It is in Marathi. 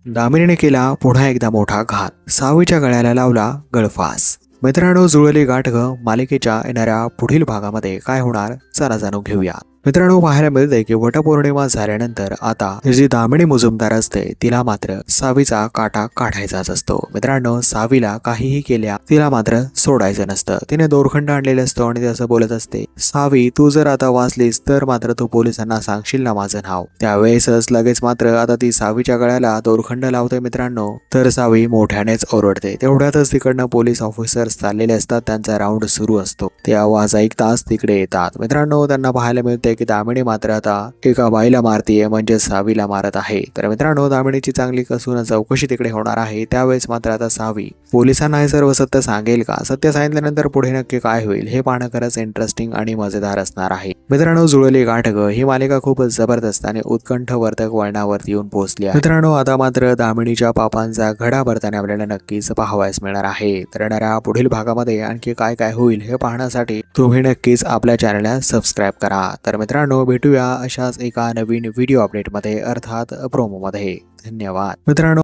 दामिनीने केला पुन्हा एकदा मोठा घात, सावीच्या गळ्याला लावला गळफास। मित्रांनो, जुळली गाठ ग मालिकेच्या येणाऱ्या पुढील भागामध्ये काय होणार चला जाणून घेऊया। मित्रांनो, पाहायला मिळते की वटपौर्णिमा झाल्यानंतर आता जी दामिनी मुजुमदार असते तिला मात्र सावीचा काटा काढायचाच असतो। मित्रांनो, सावीला काहीही केल्या तिला मात्र सोडायचं नसतं। तिने दोरखंड आणलेलं असतो आणि ती असं बोलत असते, सावी तू जर आता वाचलीस तर मात्र तू पोलिसांना सांगशील ना माझं नाव। त्यावेळेसच लगेच मात्र आता ती सावीच्या गळ्याला दोरखंड लावते मित्रांनो, तर सावी मोठ्यानेच ओरडते। तेवढ्यातच तिकडनं पोलीस ऑफिसर्स चाललेले असतात, त्यांचा राऊंड सुरू असतो। ते आवाज ऐकताच तिकडे येतात। मित्रांनो, त्यांना पाहायला मिळते की दामिनी मात्र आता एका बाईला मारतीये, म्हणजे सावीला मारत आहे। तर मित्रांनो, दामिनीची चांगली कसून चौकशी तिकडे होणार आहे। त्यावेळेस मात्र आता सावी पोलिसांना हे सर्व सत्य सांगेल का? सत्य सांगितल्यानंतर पुढे नक्की काय होईल हे पाहणं खरंच इंटरेस्टिंग आणि मजेदार असणार आहे। मित्रांनो, जुळली गाठ ग ही मालिका खूपच जबरदस्त आणि उत्कंठवर्धक वळणावरती येऊन पोहोचली आहे। मित्रांनो, आता मात्र दामिनीच्या पापांचा घडा भरताना आपल्याला नक्कीच पाहावयास मिळणार आहे। तर येणाऱ्या पुढील भागामध्ये आणखी काय काय होईल हे पाहण्यासाठी तुम्ही नक्कीच आपल्या चॅनलला सबस्क्राईब करा। तर मित्रांनो, भेटूया अशाच एका नवीन व्हिडिओ अपडेटमध्ये, अर्थात प्रोमोमध्ये। धन्यवाद मित्रांनो।